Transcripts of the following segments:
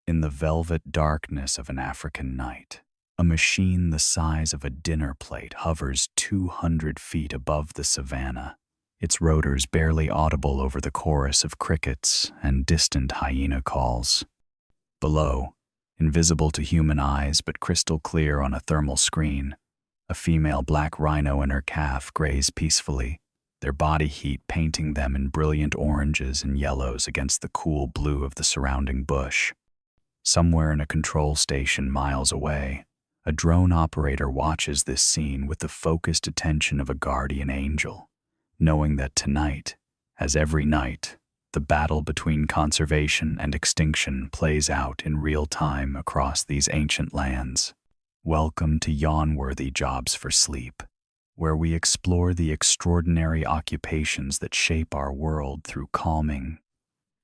In the velvet darkness of an African night, a machine the size of a dinner plate hovers 200 feet above the savanna, its rotors barely audible over the chorus of crickets and distant hyena calls. Below, invisible to human eyes but crystal clear on a thermal screen, a female black rhino and her calf graze peacefully, their body heat painting them in brilliant oranges and yellows against the cool blue of the surrounding bush. Somewhere in a control station miles away, a drone operator watches this scene with the focused attention of a guardian angel, knowing that tonight, as every night, the battle between conservation and extinction plays out in real time across these ancient lands. Welcome to Yawnworthy Jobs for Sleep, where we explore the extraordinary occupations that shape our world through calming,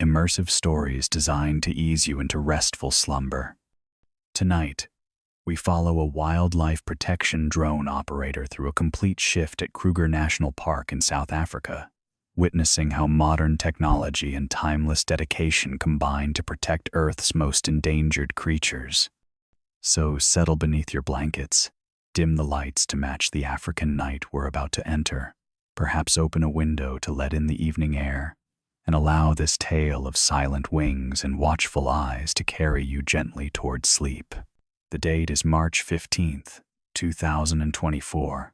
immersive stories designed to ease you into restful slumber. Tonight, we follow a wildlife protection drone operator through a complete shift at Kruger National Park in South Africa, witnessing how modern technology and timeless dedication combine to protect Earth's most endangered creatures. So settle beneath your blankets, dim the lights to match the African night we're about to enter, perhaps open a window to let in the evening air, and allow this tale of silent wings and watchful eyes to carry you gently toward sleep. The date is March 15th, 2024,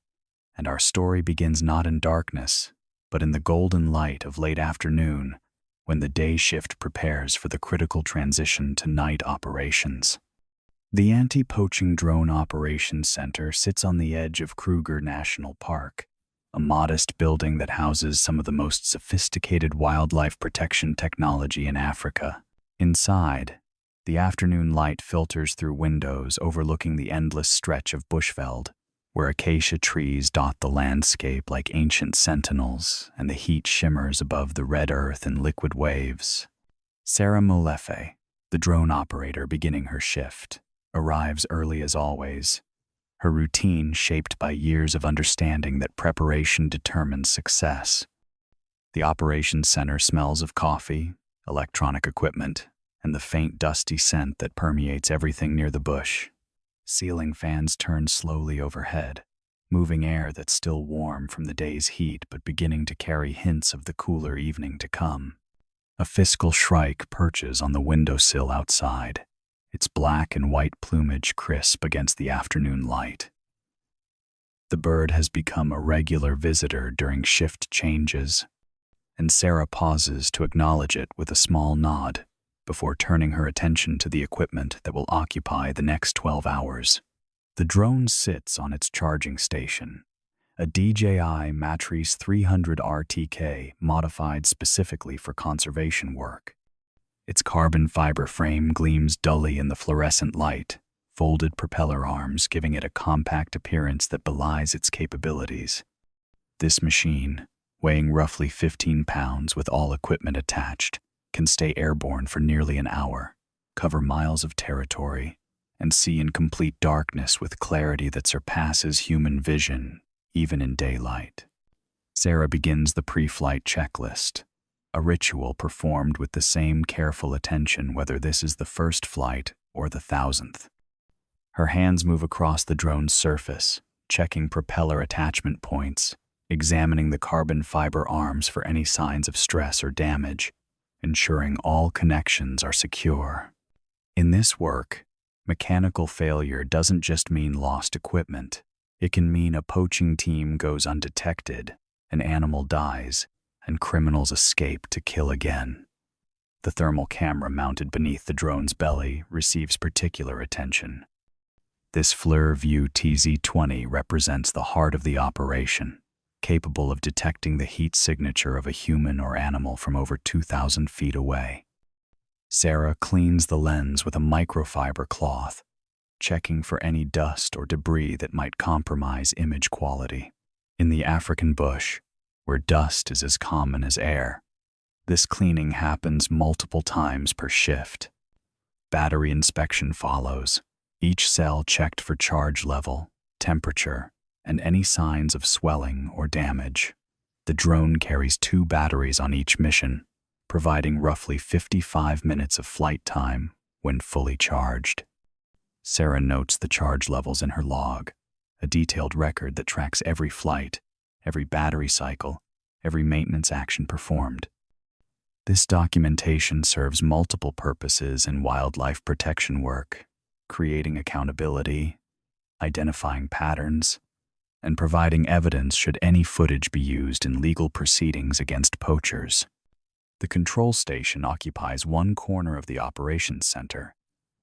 and our story begins not in darkness, but in the golden light of late afternoon, when the day shift prepares for the critical transition to night operations. The Anti-Poaching Drone Operations Center sits on the edge of Kruger National Park, a modest building that houses some of the most sophisticated wildlife protection technology in Africa. Inside, the afternoon light filters through windows overlooking the endless stretch of bushveld, where acacia trees dot the landscape like ancient sentinels and the heat shimmers above the red earth in liquid waves. Sarah Molefe, the drone operator beginning her shift, arrives early as always, her routine shaped by years of understanding that preparation determines success. The operations center smells of coffee, electronic equipment, and the faint dusty scent that permeates everything near the bush. Ceiling fans turn slowly overhead, moving air that's still warm from the day's heat but beginning to carry hints of the cooler evening to come. A fiscal shrike perches on the windowsill outside, its black and white plumage crisp against the afternoon light. The bird has become a regular visitor during shift changes, and Sarah pauses to acknowledge it with a small nod before turning her attention to the equipment that will occupy the next 12 hours. The drone sits on its charging station, a DJI Matrice 300 RTK modified specifically for conservation work. Its carbon fiber frame gleams dully in the fluorescent light, folded propeller arms giving it a compact appearance that belies its capabilities. This machine, weighing roughly 15 pounds with all equipment attached, can stay airborne for nearly an hour, cover miles of territory, and see in complete darkness with clarity that surpasses human vision, even in daylight. Sarah begins the pre-flight checklist, a ritual performed with the same careful attention whether this is the first flight or the 1,000th. Her hands move across the drone's surface, checking propeller attachment points, examining the carbon fiber arms for any signs of stress or damage, ensuring all connections are secure. In this work, mechanical failure doesn't just mean lost equipment. It can mean a poaching team goes undetected, an animal dies, and criminals escape to kill again. The thermal camera mounted beneath the drone's belly receives particular attention. This FLIR View TZ-20 represents the heart of the operation, capable of detecting the heat signature of a human or animal from over 2,000 feet away. Sarah cleans the lens with a microfiber cloth, checking for any dust or debris that might compromise image quality. In the African bush, where dust is as common as air, this cleaning happens multiple times per shift. Battery inspection follows, each cell checked for charge level, temperature, and any signs of swelling or damage. The drone carries 2 batteries on each mission, providing roughly 55 minutes of flight time when fully charged. Sarah notes the charge levels in her log, a detailed record that tracks every flight, every battery cycle, every maintenance action performed. This documentation serves multiple purposes in wildlife protection work, creating accountability, identifying patterns, and providing evidence should any footage be used in legal proceedings against poachers. The control station occupies one corner of the operations center,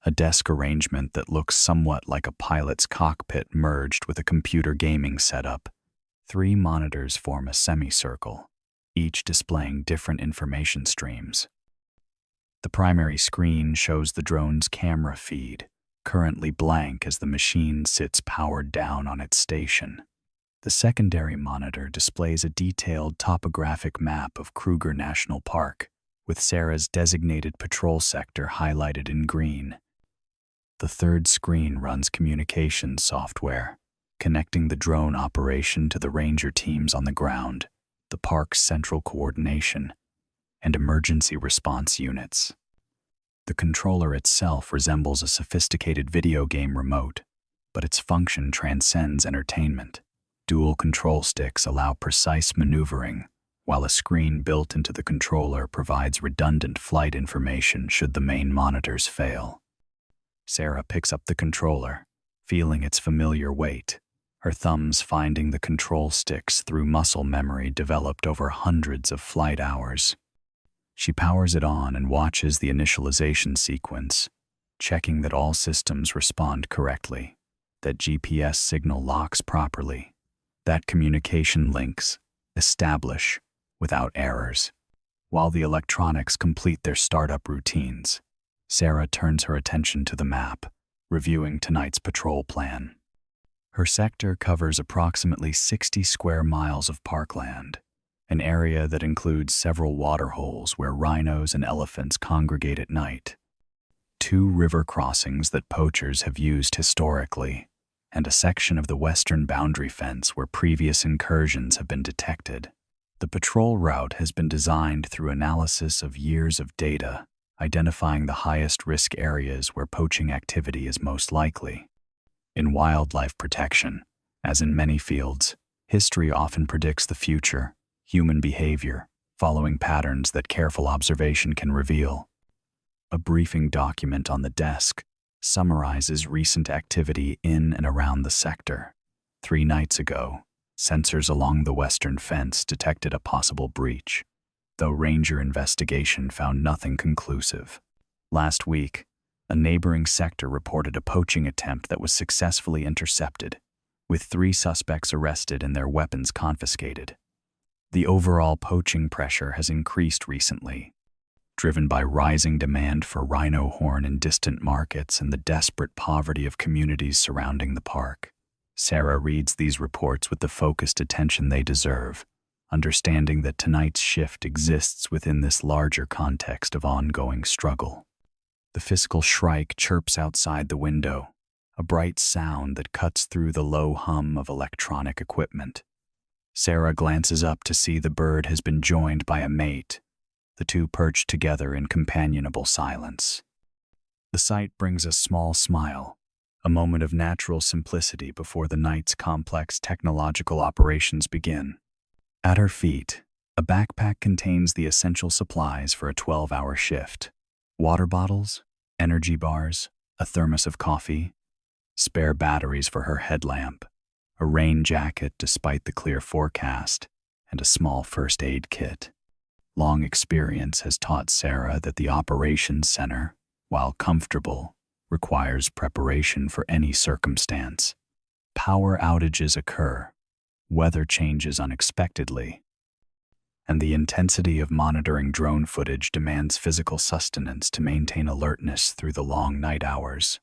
a desk arrangement that looks somewhat like a pilot's cockpit merged with a computer gaming setup. 3 monitors form a semicircle, each displaying different information streams. The primary screen shows the drone's camera feed, currently blank as the machine sits powered down on its station. The secondary monitor displays a detailed topographic map of Kruger National Park, with Sarah's designated patrol sector highlighted in green. The third screen runs communications software, connecting the drone operation to the ranger teams on the ground, the park's central coordination, and emergency response units. The controller itself resembles a sophisticated video game remote, but its function transcends entertainment. Dual control sticks allow precise maneuvering, while a screen built into the controller provides redundant flight information should the main monitors fail. Sarah picks up the controller, feeling its familiar weight, her thumbs finding the control sticks through muscle memory developed over hundreds of flight hours. She powers it on and watches the initialization sequence, checking that all systems respond correctly, that GPS signal locks properly, that communication links establish without errors. While the electronics complete their startup routines, Sarah turns her attention to the map, reviewing tonight's patrol plan. Her sector covers approximately 60 square miles of parkland, an area that includes several water holes where rhinos and elephants congregate at night, 2 river crossings that poachers have used historically, and a section of the western boundary fence where previous incursions have been detected. The patrol route has been designed through analysis of years of data, identifying the highest risk areas where poaching activity is most likely. In wildlife protection, as in many fields, history often predicts the future, human behavior, following patterns that careful observation can reveal. A briefing document on the desk summarizes recent activity in and around the sector. 3 nights ago, sensors along the western fence detected a possible breach, though ranger investigation found nothing conclusive. Last week, a neighboring sector reported a poaching attempt that was successfully intercepted, with 3 suspects arrested and their weapons confiscated. The overall poaching pressure has increased recently, driven by rising demand for rhino horn in distant markets and the desperate poverty of communities surrounding the park. Sarah reads these reports with the focused attention they deserve, understanding that tonight's shift exists within this larger context of ongoing struggle. The fiscal shrike chirps outside the window, a bright sound that cuts through the low hum of electronic equipment. Sarah glances up to see the bird has been joined by a mate, the 2 perched together in companionable silence. The sight brings a small smile, a moment of natural simplicity before the night's complex technological operations begin. At her feet, a backpack contains the essential supplies for a 12-hour shift: water bottles, energy bars, a thermos of coffee, spare batteries for her headlamp, a rain jacket despite the clear forecast, and a small first aid kit. Long experience has taught Sarah that the operations center, while comfortable, requires preparation for any circumstance. Power outages occur, weather changes unexpectedly, and the intensity of monitoring drone footage demands physical sustenance to maintain alertness through the long night hours.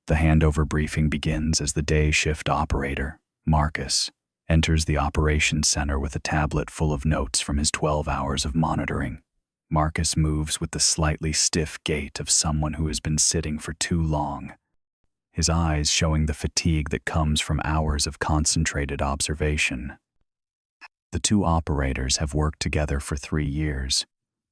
The handover briefing begins as the day shift operator, Marcus, enters the operations center with a tablet full of notes from his 12 hours of monitoring. Marcus moves with the slightly stiff gait of someone who has been sitting for too long, his eyes showing the fatigue that comes from hours of concentrated observation. The 2 operators have worked together for 3 years,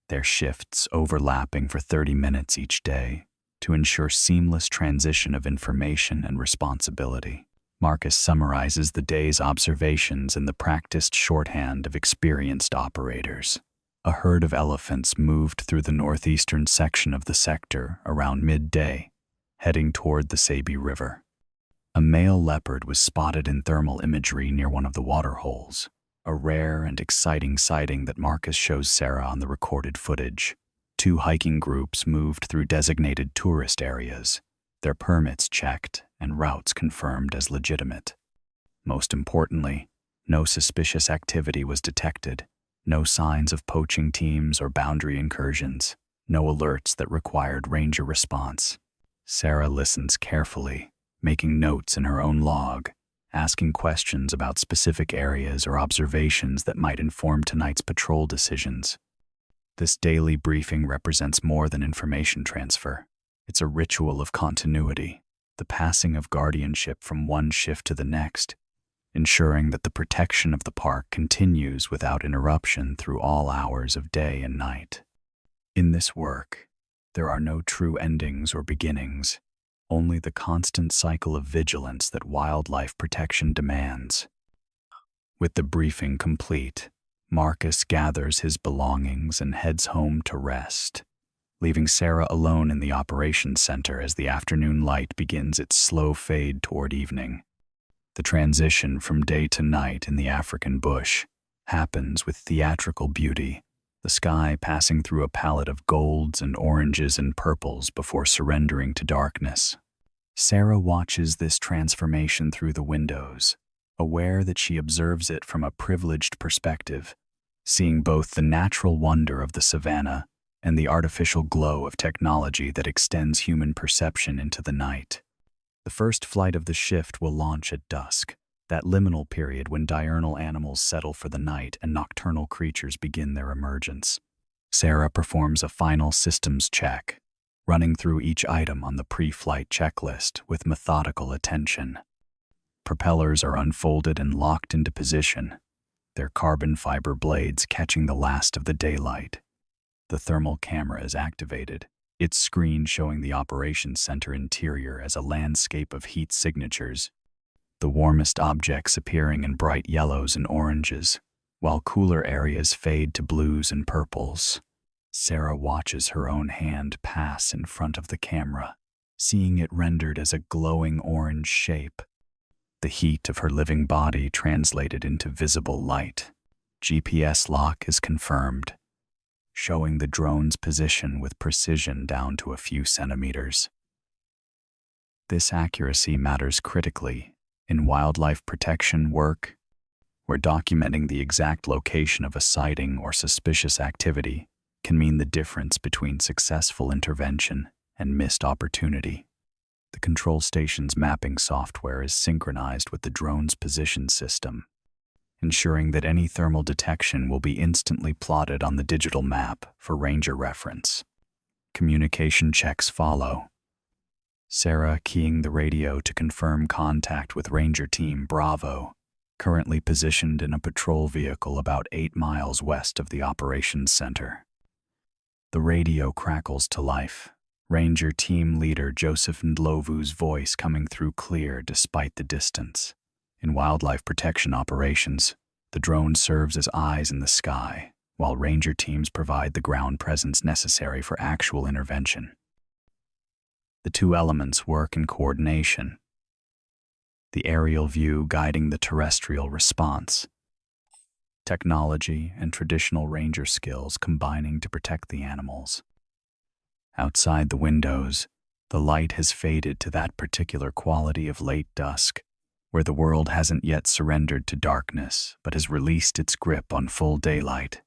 their shifts overlapping for 30 minutes each day. to ensure seamless transition of information and responsibility. Marcus summarizes the day's observations in the practiced shorthand of experienced operators. A herd of elephants moved through the northeastern section of the sector around midday, heading toward the Sabi River. A male leopard was spotted in thermal imagery near one of the water holes, a rare and exciting sighting that Marcus shows Sarah on the recorded footage. 2 hiking groups moved through designated tourist areas, their permits checked and routes confirmed as legitimate. Most importantly, no suspicious activity was detected, no signs of poaching teams or boundary incursions, no alerts that required ranger response. Sarah listens carefully, making notes in her own log, asking questions about specific areas or observations that might inform tonight's patrol decisions. This daily briefing represents more than information transfer. It's a ritual of continuity, the passing of guardianship from one shift to the next, ensuring that the protection of the park continues without interruption through all hours of day and night. In this work, there are no true endings or beginnings, only the constant cycle of vigilance that wildlife protection demands. With the briefing complete, Marcus gathers his belongings and heads home to rest, leaving Sarah alone in the operations center as the afternoon light begins its slow fade toward evening. The transition from day to night in the African bush happens with theatrical beauty, the sky passing through a palette of golds and oranges and purples before surrendering to darkness. Sarah watches this transformation through the windows, aware that she observes it from a privileged perspective, seeing both the natural wonder of the savanna and the artificial glow of technology that extends human perception into the night. The first flight of the shift will launch at dusk, that liminal period when diurnal animals settle for the night and nocturnal creatures begin their emergence. Sarah performs a final systems check, running through each item on the pre-flight checklist with methodical attention. Propellers are unfolded and locked into position, their carbon fiber blades catching the last of the daylight. The thermal camera is activated, its screen showing the operations center interior as a landscape of heat signatures, the warmest objects appearing in bright yellows and oranges, while cooler areas fade to blues and purples. Sarah watches her own hand pass in front of the camera, seeing it rendered as a glowing orange shape, the heat of her living body translated into visible light. GPS lock is confirmed, showing the drone's position with precision down to a few centimeters. This accuracy matters critically in wildlife protection work, where documenting the exact location of a sighting or suspicious activity can mean the difference between successful intervention and missed opportunity. The control station's mapping software is synchronized with the drone's position system, ensuring that any thermal detection will be instantly plotted on the digital map for ranger reference. Communication checks follow, Sarah keying the radio to confirm contact with Ranger Team Bravo, currently positioned in a patrol vehicle about 8 miles west of the operations center. The radio crackles to life, Ranger Team Leader Joseph Ndlovu's voice coming through clear despite the distance. In wildlife protection operations, the drone serves as eyes in the sky, while ranger teams provide the ground presence necessary for actual intervention. The two elements work in coordination, the aerial view guiding the terrestrial response, technology and traditional ranger skills combining to protect the animals. Outside the windows, the light has faded to that particular quality of late dusk, where the world hasn't yet surrendered to darkness but has released its grip on full daylight.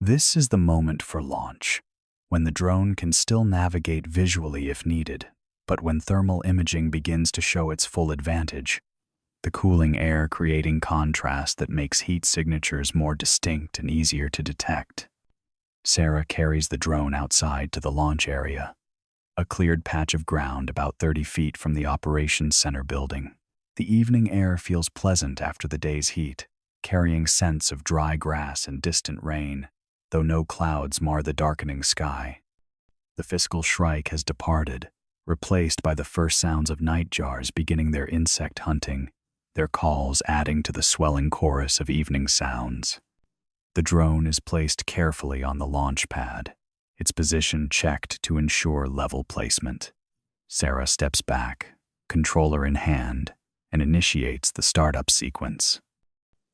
This is the moment for launch, when the drone can still navigate visually if needed, but when thermal imaging begins to show its full advantage, the cooling air creating contrast that makes heat signatures more distinct and easier to detect. Sarah carries the drone outside to the launch area, a cleared patch of ground about 30 feet from the operations center building. The evening air feels pleasant after the day's heat, carrying scents of dry grass and distant rain, though no clouds mar the darkening sky. The fiscal shrike has departed, replaced by the first sounds of nightjars beginning their insect hunting, their calls adding to the swelling chorus of evening sounds. The drone is placed carefully on the launch pad, its position checked to ensure level placement. Sarah steps back, controller in hand, and initiates the startup sequence.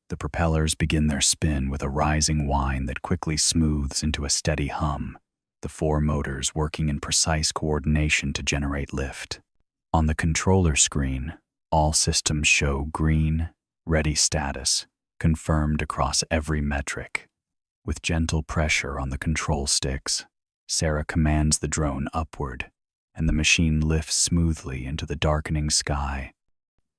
The propellers begin their spin with a rising whine that quickly smooths into a steady hum, the four motors working in precise coordination to generate lift. On the controller screen, all systems show green, ready status, confirmed across every metric. With gentle pressure on the control sticks, Sarah commands the drone upward, and the machine lifts smoothly into the darkening sky,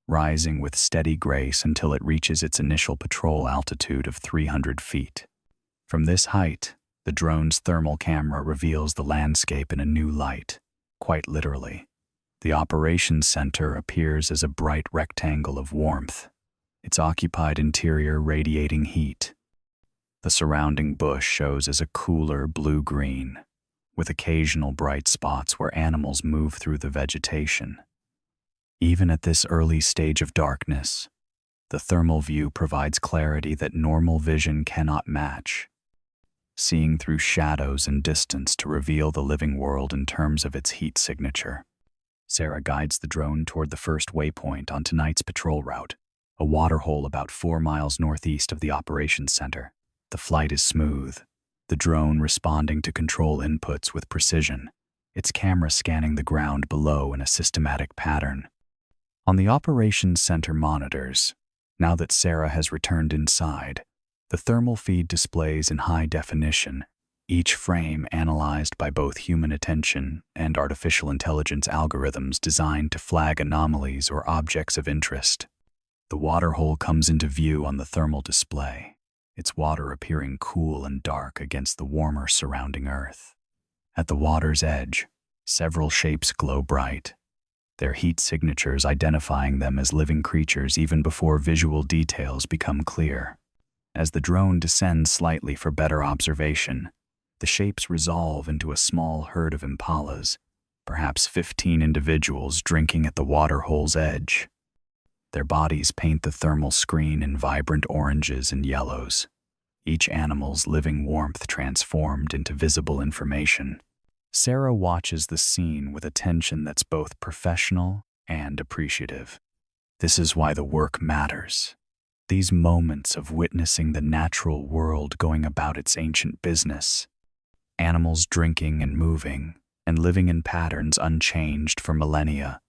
rising with steady grace until it reaches its initial patrol altitude of 300 feet. From this height, the drone's thermal camera reveals the landscape in a new light, quite literally. The operations center appears as a bright rectangle of warmth, its occupied interior radiating heat. The surrounding bush shows as a cooler blue-green, with occasional bright spots where animals move through the vegetation. Even at this early stage of darkness, the thermal view provides clarity that normal vision cannot match, seeing through shadows and distance to reveal the living world in terms of its heat signature. Sarah guides the drone toward the first waypoint on tonight's patrol route, a waterhole about 4 miles northeast of the operations center. The flight is smooth, the drone responding to control inputs with precision, its camera scanning the ground below in a systematic pattern. On the operations center monitors, now that Sarah has returned inside, the thermal feed displays in high definition, each frame analyzed by both human attention and artificial intelligence algorithms designed to flag anomalies or objects of interest. The waterhole comes into view on the thermal display, its water appearing cool and dark against the warmer surrounding earth. At the water's edge, several shapes glow bright, their heat signatures identifying them as living creatures even before visual details become clear. As the drone descends slightly for better observation, the shapes resolve into a small herd of impalas, perhaps 15 individuals drinking at the waterhole's edge. Their bodies paint the thermal screen in vibrant oranges and yellows, each animal's living warmth transformed into visible information. Sarah watches the scene with attention that's both professional and appreciative. This is why the work matters. These moments of witnessing the natural world going about its ancient business, animals drinking and moving, and living in patterns unchanged for millennia.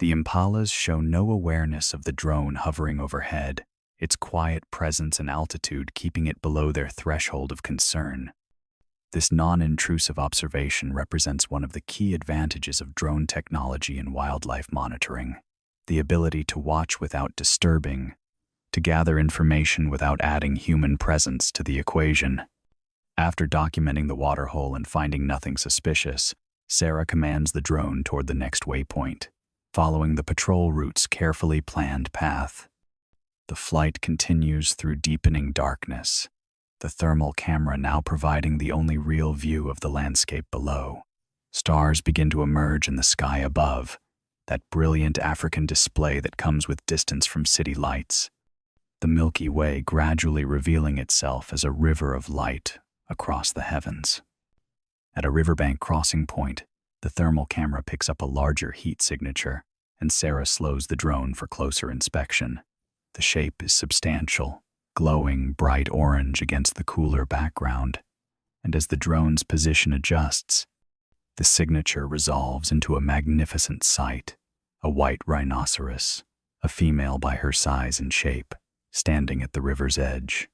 The impalas show no awareness of the drone hovering overhead, its quiet presence and altitude keeping it below their threshold of concern. This non-intrusive observation represents one of the key advantages of drone technology in wildlife monitoring: the ability to watch without disturbing, to gather information without adding human presence to the equation. After documenting the waterhole and finding nothing suspicious, Sarah commands the drone toward the next waypoint, following the patrol route's carefully planned path. The flight continues through deepening darkness, the thermal camera now providing the only real view of the landscape below. Stars begin to emerge in the sky above, that brilliant African display that comes with distance from city lights. The Milky Way gradually revealing itself as a river of light across the heavens. At a riverbank crossing point, the thermal camera picks up a larger heat signature, and Sarah slows the drone for closer inspection. The shape is substantial, glowing bright orange against the cooler background, and as the drone's position adjusts, the signature resolves into a magnificent sight: a white rhinoceros, a female by her size and shape, standing at the river's edge.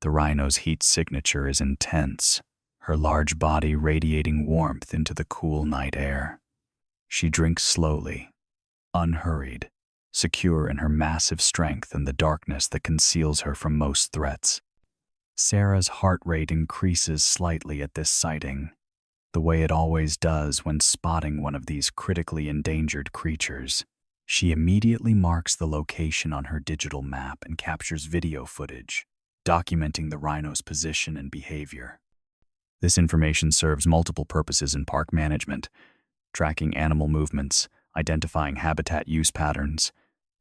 The rhino's heat signature is intense, her large body radiating warmth into the cool night air. She drinks slowly, unhurried, secure in her massive strength and the darkness that conceals her from most threats. Sarah's heart rate increases slightly at this sighting, the way it always does when spotting one of these critically endangered creatures. She immediately marks the location on her digital map and captures video footage, documenting the rhino's position and behavior. This information serves multiple purposes in park management, tracking animal movements, identifying habitat use patterns,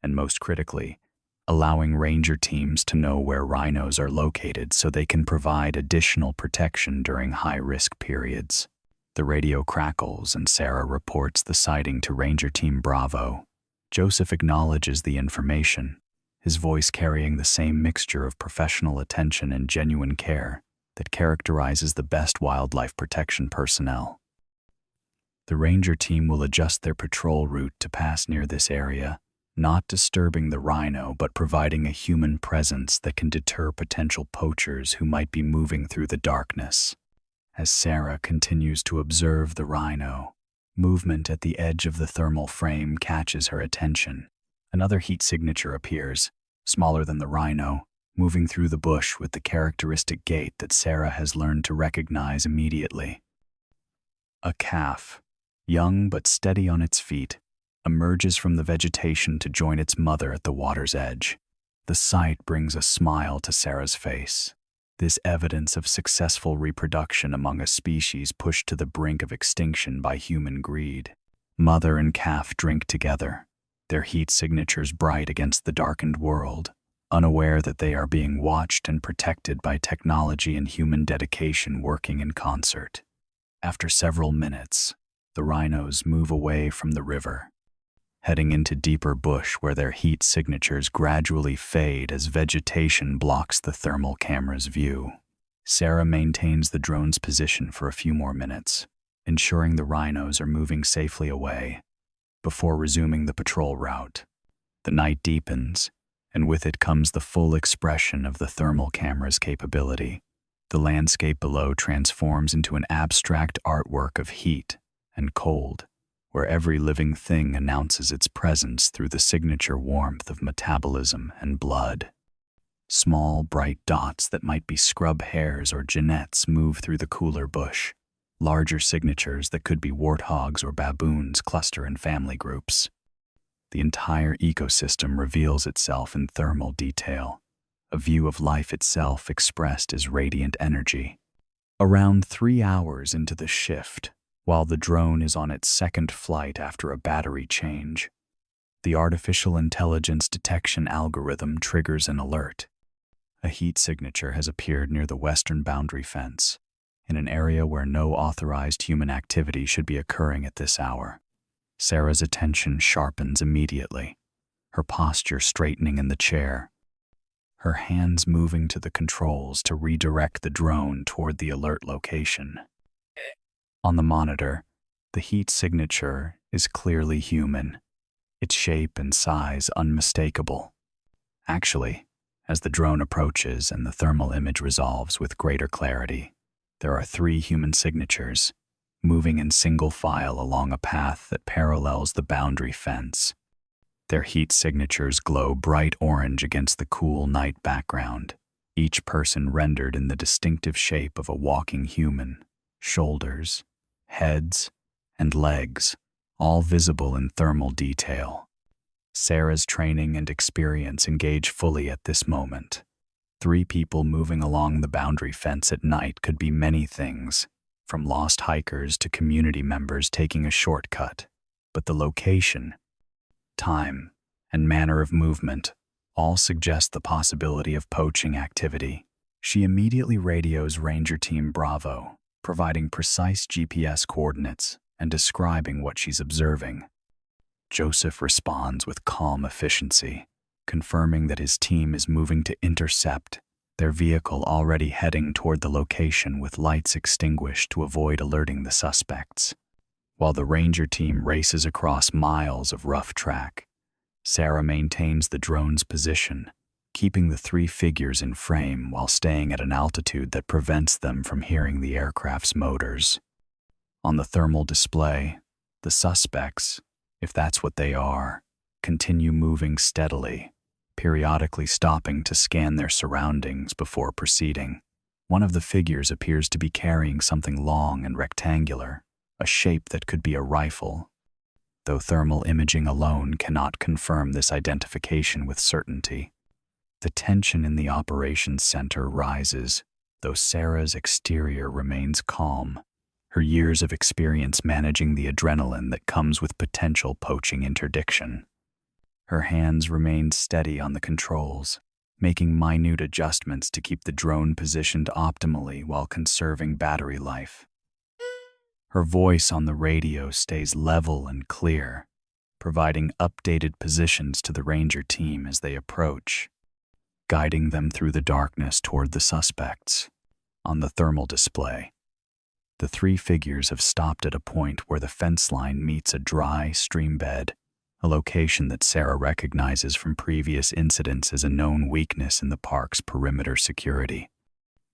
and most critically, allowing ranger teams to know where rhinos are located so they can provide additional protection during high-risk periods. The radio crackles and Sarah reports the sighting to Ranger Team Bravo. Joseph acknowledges the information, his voice carrying the same mixture of professional attention and genuine care that characterizes the best wildlife protection personnel. The ranger team will adjust their patrol route to pass near this area, not disturbing the rhino but providing a human presence that can deter potential poachers who might be moving through the darkness. As Sarah continues to observe the rhino, movement at the edge of the thermal frame catches her attention. Another heat signature appears, smaller than the rhino, moving through the bush with the characteristic gait that Sarah has learned to recognize immediately. A calf, young but steady on its feet, emerges from the vegetation to join its mother at the water's edge. The sight brings a smile to Sarah's face. This evidence of successful reproduction among a species pushed to the brink of extinction by human greed. Mother and calf drink together, their heat signatures bright against the darkened world, unaware that they are being watched and protected by technology and human dedication working in concert. After several minutes, the rhinos move away from the river, heading into deeper bush where their heat signatures gradually fade as vegetation blocks the thermal camera's view. Sarah maintains the drone's position for a few more minutes, ensuring the rhinos are moving safely away, before resuming the patrol route. The night deepens, and with it comes the full expression of the thermal camera's capability. The landscape below transforms into an abstract artwork of heat and cold, where every living thing announces its presence through the signature warmth of metabolism and blood. Small, bright dots that might be scrub hares or genettes move through the cooler bush. Larger signatures that could be warthogs or baboons cluster in family groups. The entire ecosystem reveals itself in thermal detail, a view of life itself expressed as radiant energy. Around 3 hours into the shift, while the drone is on its second flight after a battery change, the artificial intelligence detection algorithm triggers an alert. A heat signature has appeared near the western boundary fence, in an area where no authorized human activity should be occurring at this hour. Sarah's attention sharpens immediately, her posture straightening in the chair, her hands moving to the controls to redirect the drone toward the alert location. On the monitor, the heat signature is clearly human, its shape and size unmistakable. Actually, as the drone approaches and the thermal image resolves with greater clarity, there are 3 human signatures, moving in single file along a path that parallels the boundary fence. Their heat signatures glow bright orange against the cool night background, each person rendered in the distinctive shape of a walking human, shoulders, heads, and legs, all visible in thermal detail. Sarah's training and experience engage fully at this moment. 3 people moving along the boundary fence at night could be many things, from lost hikers to community members taking a shortcut, but the location, time, and manner of movement all suggest the possibility of poaching activity. She immediately radios Ranger Team Bravo, providing precise GPS coordinates and describing what she's observing. Joseph responds with calm efficiency, confirming that his team is moving to intercept, their vehicle already heading toward the location with lights extinguished to avoid alerting the suspects. While the ranger team races across miles of rough track, Sarah maintains the drone's position, keeping the 3 figures in frame while staying at an altitude that prevents them from hearing the aircraft's motors. On the thermal display, the suspects, if that's what they are, continue moving steadily, periodically stopping to scan their surroundings before proceeding. One of the figures appears to be carrying something long and rectangular, a shape that could be a rifle, though thermal imaging alone cannot confirm this identification with certainty. The tension in the operations center rises, though Sarah's exterior remains calm, her years of experience managing the adrenaline that comes with potential poaching interdiction. Her hands remained steady on the controls, making minute adjustments to keep the drone positioned optimally while conserving battery life. Her voice on the radio stays level and clear, providing updated positions to the ranger team as they approach, guiding them through the darkness toward the suspects. On the thermal display, the three figures have stopped at a point where the fence line meets a dry stream bed, a location that Sarah recognizes from previous incidents as a known weakness in the park's perimeter security.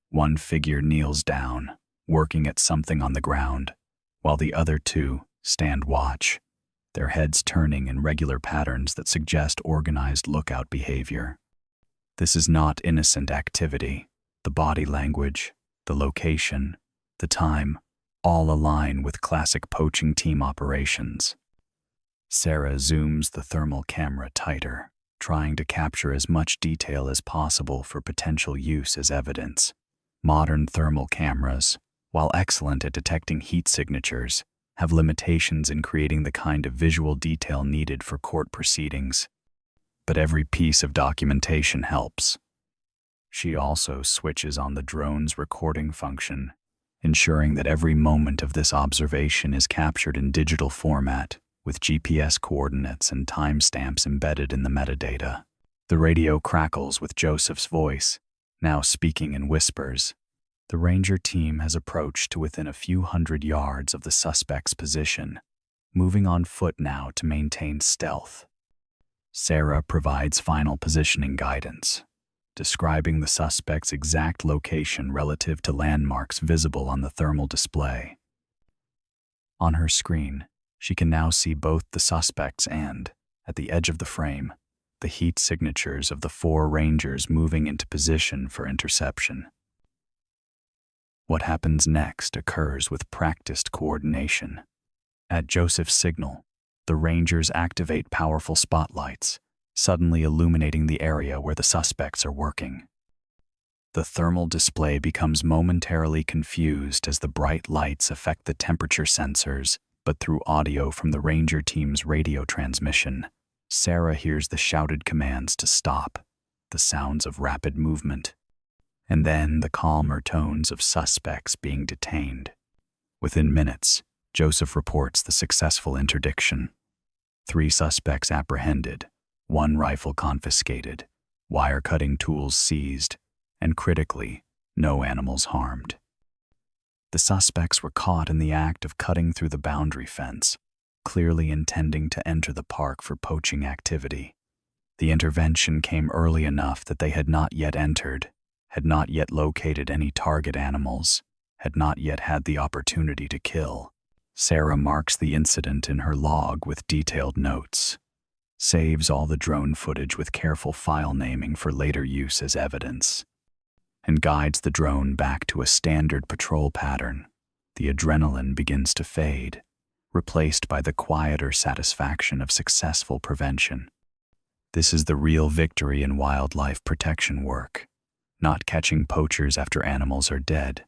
One figure kneels down, working at something on the ground, while the other two stand watch, their heads turning in regular patterns that suggest organized lookout behavior. This is not innocent activity. The body language, the location, the time, all align with classic poaching team operations. Sarah zooms the thermal camera tighter, trying to capture as much detail as possible for potential use as evidence. Modern thermal cameras, while excellent at detecting heat signatures, have limitations in creating the kind of visual detail needed for court proceedings. But every piece of documentation helps. She also switches on the drone's recording function, ensuring that every moment of this observation is captured in digital format, with GPS coordinates and timestamps embedded in the metadata. The radio crackles with Joseph's voice, now speaking in whispers. The ranger team has approached to within a few hundred yards of the suspect's position, moving on foot now to maintain stealth. Sarah provides final positioning guidance, describing the suspect's exact location relative to landmarks visible on the thermal display. On her screen, she can now see both the suspects and, at the edge of the frame, the heat signatures of the four rangers moving into position for interception. What happens next occurs with practiced coordination. At Joseph's signal, the rangers activate powerful spotlights, suddenly illuminating the area where the suspects are working. The thermal display becomes momentarily confused as the bright lights affect the temperature sensors, but through audio from the ranger team's radio transmission, Sarah hears the shouted commands to stop, the sounds of rapid movement, and then the calmer tones of suspects being detained. Within minutes, Joseph reports the successful interdiction. 3 suspects apprehended, 1 rifle confiscated, wire-cutting tools seized, and critically, no animals harmed. The suspects were caught in the act of cutting through the boundary fence, clearly intending to enter the park for poaching activity. The intervention came early enough that they had not yet entered, had not yet located any target animals, had not yet had the opportunity to kill. Sarah marks the incident in her log with detailed notes, saves all the drone footage with careful file naming for later use as evidence, and guides the drone back to a standard patrol pattern. The adrenaline begins to fade, replaced by the quieter satisfaction of successful prevention. This is the real victory in wildlife protection work, not catching poachers after animals are dead,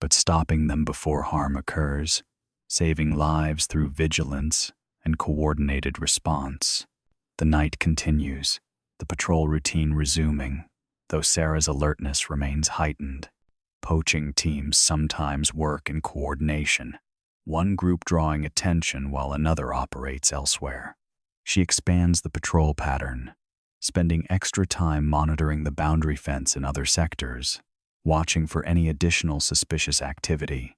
but stopping them before harm occurs, saving lives through vigilance and coordinated response. The night continues, the patrol routine resuming, though Sarah's alertness remains heightened. Poaching teams sometimes work in coordination, one group drawing attention while another operates elsewhere. She expands the patrol pattern, spending extra time monitoring the boundary fence in other sectors, watching for any additional suspicious activity.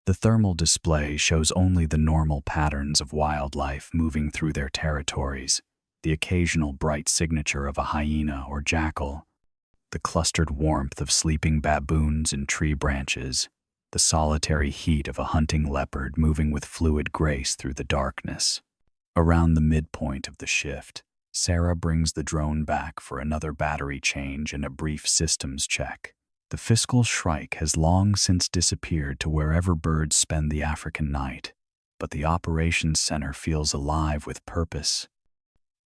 The thermal display shows only the normal patterns of wildlife moving through their territories, the occasional bright signature of a hyena or jackal, the clustered warmth of sleeping baboons in tree branches, the solitary heat of a hunting leopard moving with fluid grace through the darkness. Around the midpoint of the shift, Sarah brings the drone back for another battery change and a brief systems check. The fiscal shrike has long since disappeared to wherever birds spend the African night, but the operations center feels alive with purpose.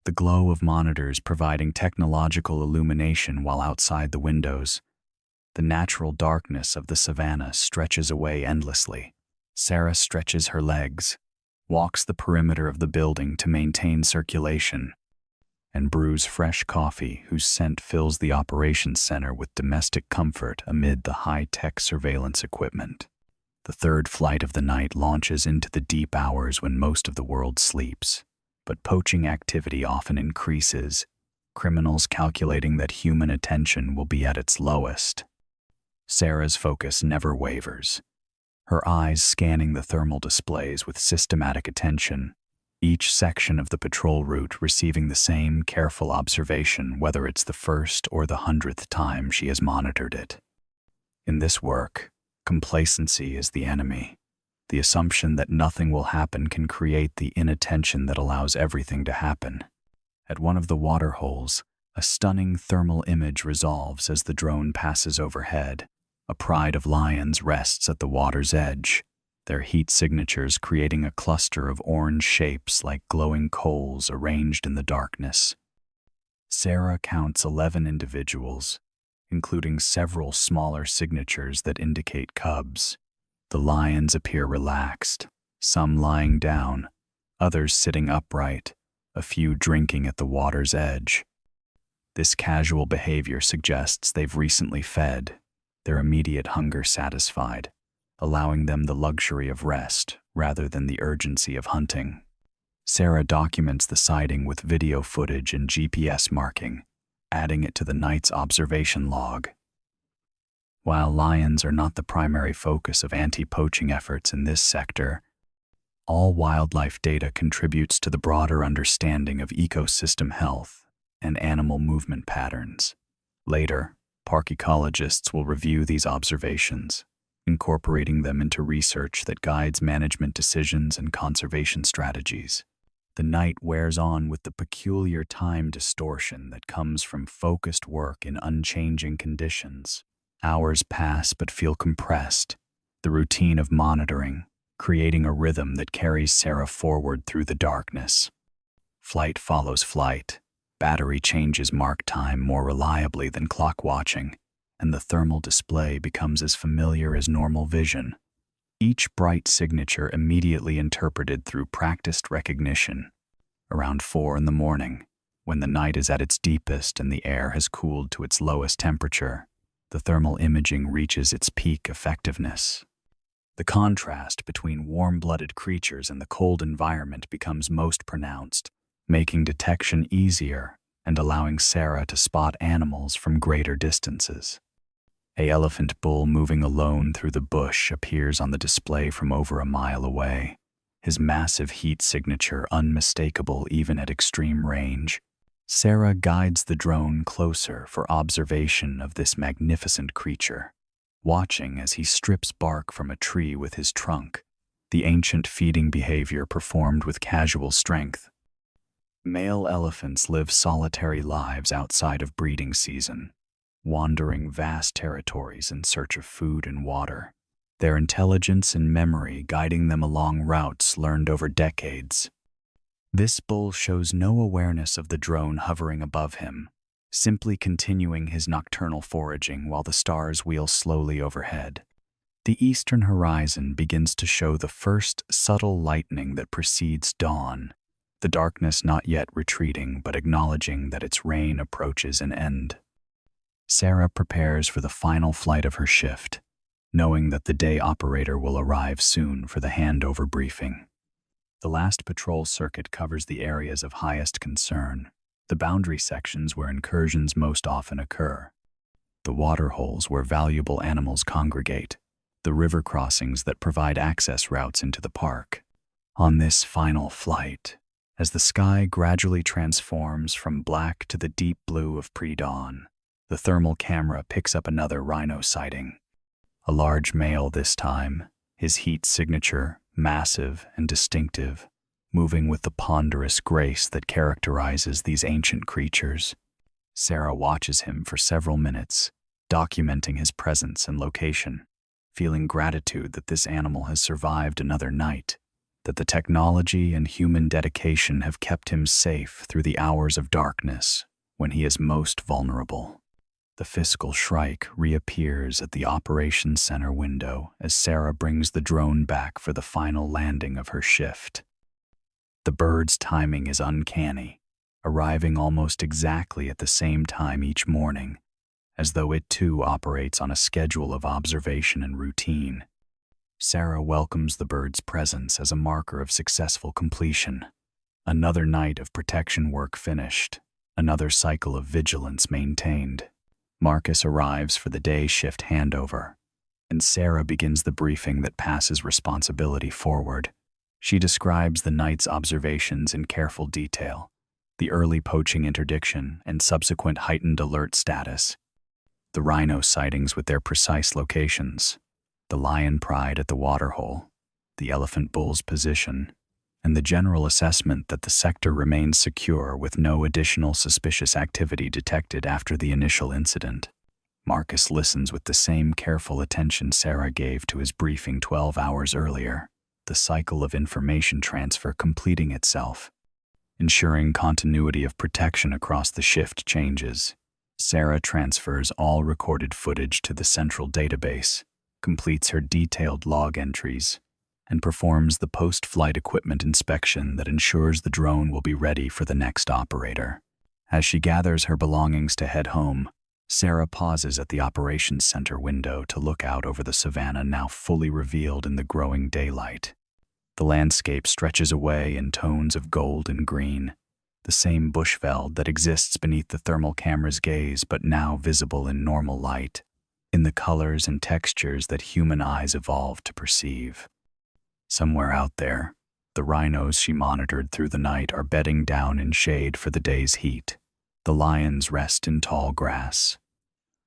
The glow of monitors providing technological illumination while outside the windows, The natural darkness of the savanna stretches away endlessly. Sarah stretches her legs, walks the perimeter of the building to maintain circulation, and brews fresh coffee whose scent fills the operations center with domestic comfort amid the high-tech surveillance equipment. The third flight of the night launches into the deep hours when most of the world sleeps, but poaching activity often increases, criminals calculating that human attention will be at its lowest. Sarah's focus never wavers, her eyes scanning the thermal displays with systematic attention, each section of the patrol route receiving the same careful observation, whether it's the first or the 100th time she has monitored it. In this work, complacency is the enemy. The assumption that nothing will happen can create the inattention that allows everything to happen. At one of the water holes, a stunning thermal image resolves as the drone passes overhead. A pride of lions rests at the water's edge, their heat signatures creating a cluster of orange shapes like glowing coals arranged in the darkness. Sarah counts 11 individuals, including several smaller signatures that indicate cubs. The lions appear relaxed, some lying down, others sitting upright, a few drinking at the water's edge. This casual behavior suggests they've recently fed, their immediate hunger satisfied, allowing them the luxury of rest rather than the urgency of hunting. Sarah documents the sighting with video footage and GPS marking, adding it to the night's observation log. While lions are not the primary focus of anti-poaching efforts in this sector, all wildlife data contributes to the broader understanding of ecosystem health and animal movement patterns. Later, park ecologists will review these observations, incorporating them into research that guides management decisions and conservation strategies. The night wears on with the peculiar time distortion that comes from focused work in unchanging conditions. Hours pass but feel compressed, the routine of monitoring, creating a rhythm that carries Sarah forward through the darkness. Flight follows flight. Battery changes mark time more reliably than clock watching, and the thermal display becomes as familiar as normal vision. Each bright signature immediately interpreted through practiced recognition. Around 4 in the morning, when the night is at its deepest and the air has cooled to its lowest temperature, the thermal imaging reaches its peak effectiveness. The contrast between warm-blooded creatures and the cold environment becomes most pronounced, making detection easier and allowing Sarah to spot animals from greater distances. An elephant bull moving alone through the bush appears on the display from over a mile away, his massive heat signature unmistakable even at extreme range. Sarah guides the drone closer for observation of this magnificent creature, watching as he strips bark from a tree with his trunk, the ancient feeding behavior performed with casual strength. Male elephants live solitary lives outside of breeding season, wandering vast territories in search of food and water, their intelligence and memory guiding them along routes learned over decades. This bull shows no awareness of the drone hovering above him, simply continuing his nocturnal foraging while the stars wheel slowly overhead. The eastern horizon begins to show the first subtle lightening that precedes dawn, the darkness not yet retreating but acknowledging that its reign approaches an end. Sarah prepares for the final flight of her shift, knowing that the day operator will arrive soon for the handover briefing. The last patrol circuit covers the areas of highest concern, the boundary sections where incursions most often occur, the water holes where valuable animals congregate, the river crossings that provide access routes into the park. On this final flight, as the sky gradually transforms from black to the deep blue of pre-dawn, the thermal camera picks up another rhino sighting. A large male this time, his heat signature massive and distinctive, moving with the ponderous grace that characterizes these ancient creatures. Sarah watches him for several minutes, documenting his presence and location, feeling gratitude that this animal has survived another night, that the technology and human dedication have kept him safe through the hours of darkness when he is most vulnerable. The fiscal shrike reappears at the operations center window as Sarah brings the drone back for the final landing of her shift. The bird's timing is uncanny, arriving almost exactly at the same time each morning, as though it too operates on a schedule of observation and routine. Sarah welcomes the bird's presence as a marker of successful completion. Another night of protection work finished, another cycle of vigilance maintained. Marcus arrives for the day shift handover, and Sarah begins the briefing that passes responsibility forward. She describes the night's observations in careful detail, the early poaching interdiction and subsequent heightened alert status, the rhino sightings with their precise locations, the lion pride at the waterhole, the elephant bull's position, and the general assessment that the sector remains secure with no additional suspicious activity detected after the initial incident. Marcus listens with the same careful attention Sarah gave to his briefing 12 hours earlier, the cycle of information transfer completing itself. Ensuring continuity of protection across the shift changes, Sarah transfers all recorded footage to the central database, completes her detailed log entries, and performs the post-flight equipment inspection that ensures the drone will be ready for the next operator. As she gathers her belongings to head home, Sarah pauses at the operations center window to look out over the savanna now fully revealed in the growing daylight. The landscape stretches away in tones of gold and green, the same bushveld that exists beneath the thermal camera's gaze but now visible in normal light, in the colors and textures that human eyes evolved to perceive. Somewhere out there, the rhinos she monitored through the night are bedding down in shade for the day's heat. The lions rest in tall grass.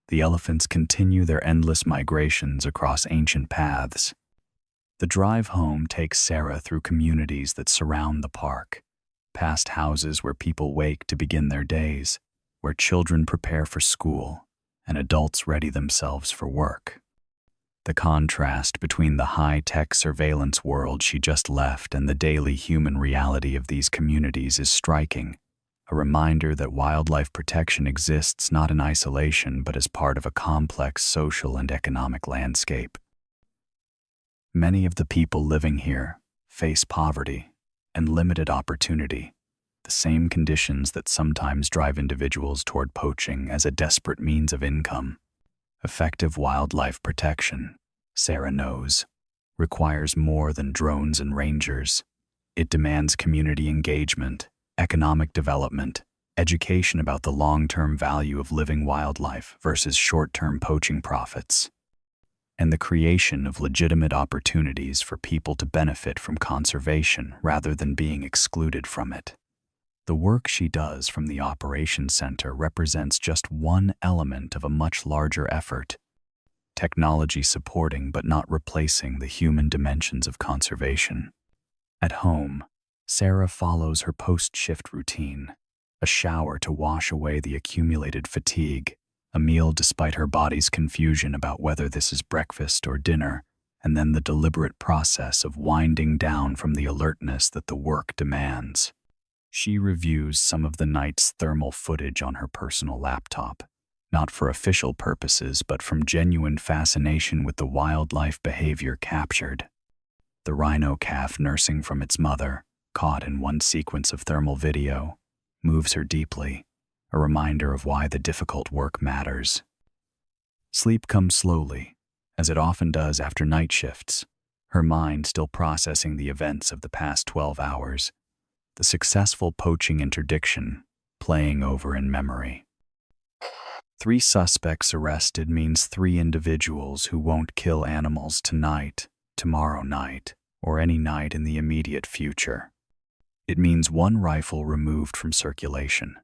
The elephants continue their endless migrations across ancient paths. The drive home takes Sarah through communities that surround the park, past houses where people wake to begin their days, where children prepare for school, and adults ready themselves for work. The contrast between the high-tech surveillance world she just left and the daily human reality of these communities is striking, a reminder that wildlife protection exists not in isolation but as part of a complex social and economic landscape. Many of the people living here face poverty and limited opportunity, the same conditions that sometimes drive individuals toward poaching as a desperate means of income. Effective wildlife protection, Sarah knows, requires more than drones and rangers. It demands community engagement, economic development, education about the long-term value of living wildlife versus short-term poaching profits, and the creation of legitimate opportunities for people to benefit from conservation rather than being excluded from it. The work she does from the operations center represents just one element of a much larger effort, technology supporting but not replacing the human dimensions of conservation. At home, Sarah follows her post-shift routine, a shower to wash away the accumulated fatigue, a meal despite her body's confusion about whether this is breakfast or dinner, and then the deliberate process of winding down from the alertness that the work demands. She reviews some of the night's thermal footage on her personal laptop, not for official purposes but from genuine fascination with the wildlife behavior captured. The rhino calf nursing from its mother, caught in one sequence of thermal video, moves her deeply, a reminder of why the difficult work matters. Sleep comes slowly, as it often does after night shifts, her mind still processing the events of the past 12 hours. The successful poaching interdiction playing over in memory. 3 suspects arrested means 3 individuals who won't kill animals tonight, tomorrow night, or any night in the immediate future. It means 1 rifle removed from circulation,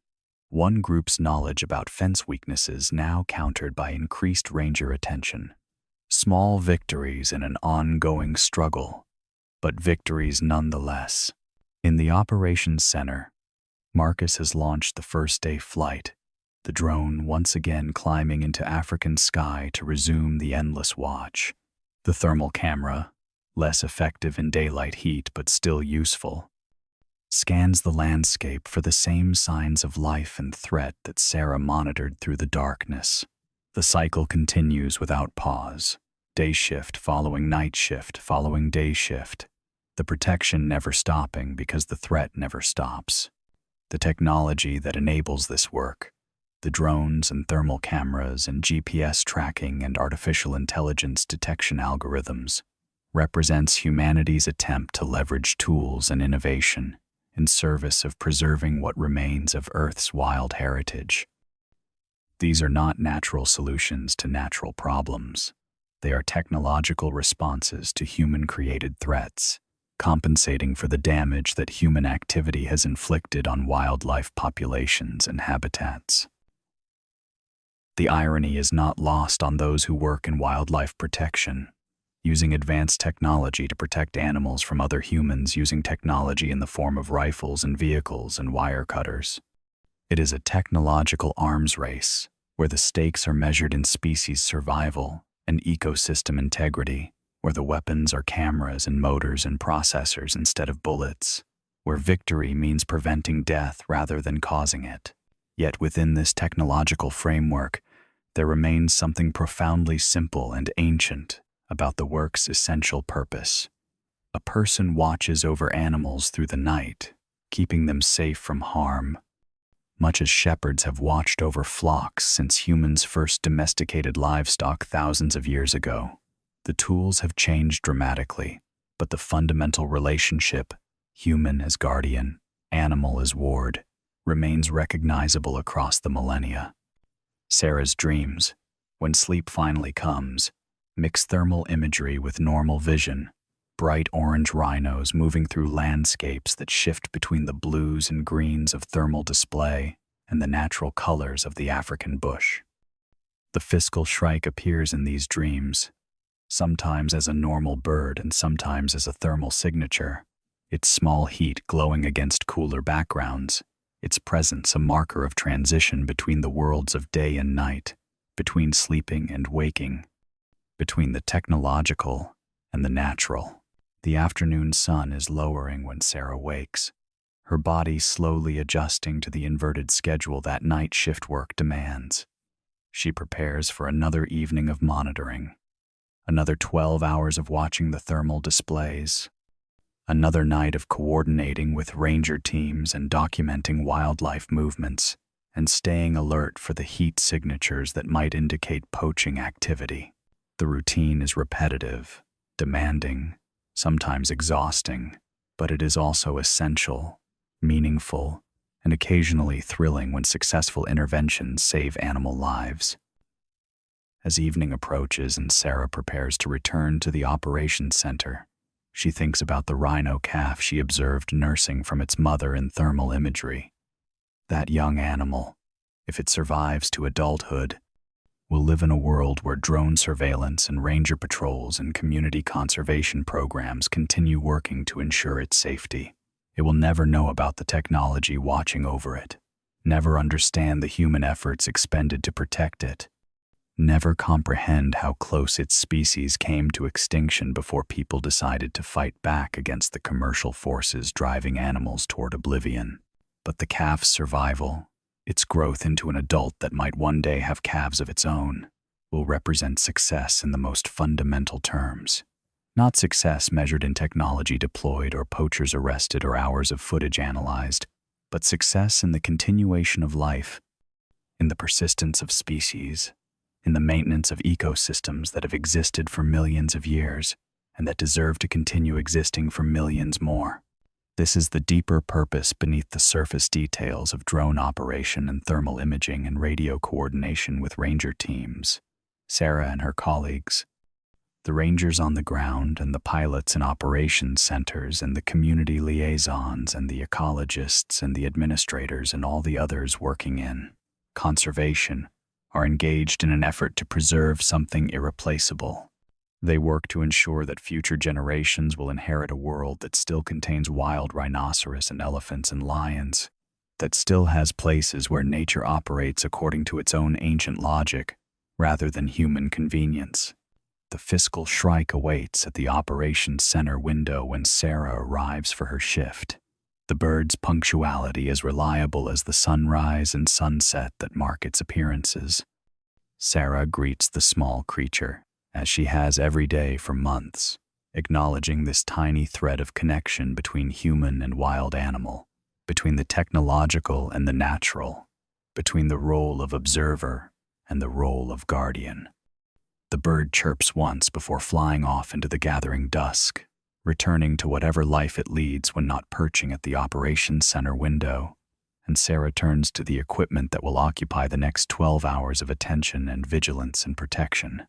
1 group's knowledge about fence weaknesses now countered by increased ranger attention. Small victories in an ongoing struggle, but victories nonetheless. In the operations center, Marcus has launched the first-day flight, the drone once again climbing into African sky to resume the endless watch. The thermal camera, less effective in daylight heat but still useful, scans the landscape for the same signs of life and threat that Sarah monitored through the darkness. The cycle continues without pause. Day shift following night shift following day shift. The protection never stopping because the threat never stops. The technology that enables this work, the drones and thermal cameras and GPS tracking and artificial intelligence detection algorithms, represents humanity's attempt to leverage tools and innovation in service of preserving what remains of Earth's wild heritage. These are not natural solutions to natural problems. They are technological responses to human-created threats, compensating for the damage that human activity has inflicted on wildlife populations and habitats. The irony is not lost on those who work in wildlife protection, using advanced technology to protect animals from other humans using technology in the form of rifles and vehicles and wire cutters. It is a technological arms race, where the stakes are measured in species survival and ecosystem integrity, where the weapons are cameras and motors and processors instead of bullets, where victory means preventing death rather than causing it. Yet within this technological framework, there remains something profoundly simple and ancient about the work's essential purpose. A person watches over animals through the night, keeping them safe from harm, much as shepherds have watched over flocks since humans first domesticated livestock thousands of years ago. The tools have changed dramatically, but the fundamental relationship, human as guardian, animal as ward, remains recognizable across the millennia. Sarah's dreams, when sleep finally comes, mix thermal imagery with normal vision, bright orange rhinos moving through landscapes that shift between the blues and greens of thermal display and the natural colors of the African bush. The fiscal shrike appears in these dreams, sometimes as a normal bird and sometimes as a thermal signature, its small heat glowing against cooler backgrounds, its presence a marker of transition between the worlds of day and night, between sleeping and waking, between the technological and the natural. The afternoon sun is lowering when Sarah wakes, her body slowly adjusting to the inverted schedule that night shift work demands. She prepares for another evening of monitoring, another 12 hours of watching the thermal displays, another night of coordinating with ranger teams and documenting wildlife movements and staying alert for the heat signatures that might indicate poaching activity. The routine is repetitive, demanding, sometimes exhausting, but it is also essential, meaningful, and occasionally thrilling when successful interventions save animal lives. As evening approaches and Sarah prepares to return to the operations center, she thinks about the rhino calf she observed nursing from its mother in thermal imagery. That young animal, if it survives to adulthood, will live in a world where drone surveillance and ranger patrols and community conservation programs continue working to ensure its safety. It will never know about the technology watching over it, never understand the human efforts expended to protect it, never comprehend how close its species came to extinction before people decided to fight back against the commercial forces driving animals toward oblivion. But the calf's survival, its growth into an adult that might one day have calves of its own, will represent success in the most fundamental terms. Not success measured in technology deployed or poachers arrested or hours of footage analyzed, but success in the continuation of life, in the persistence of species, in the maintenance of ecosystems that have existed for millions of years and that deserve to continue existing for millions more. This is the deeper purpose beneath the surface details of drone operation and thermal imaging and radio coordination with ranger teams, Sarah and her colleagues, the rangers on the ground and the pilots in operations centers and the community liaisons and the ecologists and the administrators and all the others working in conservation are engaged in an effort to preserve something irreplaceable. They work to ensure that future generations will inherit a world that still contains wild rhinoceros and elephants and lions, that still has places where nature operates according to its own ancient logic rather than human convenience. The fiscal shrike awaits at the operations center window when Sarah arrives for her shift. The bird's punctuality is reliable as the sunrise and sunset that mark its appearances. Sarah greets the small creature, as she has every day for months, acknowledging this tiny thread of connection between human and wild animal, between the technological and the natural, between the role of observer and the role of guardian. The bird chirps once before flying off into the gathering dusk, returning to whatever life it leads when not perching at the operations center window, and Sarah turns to the equipment that will occupy the next 12 hours of attention and vigilance and protection.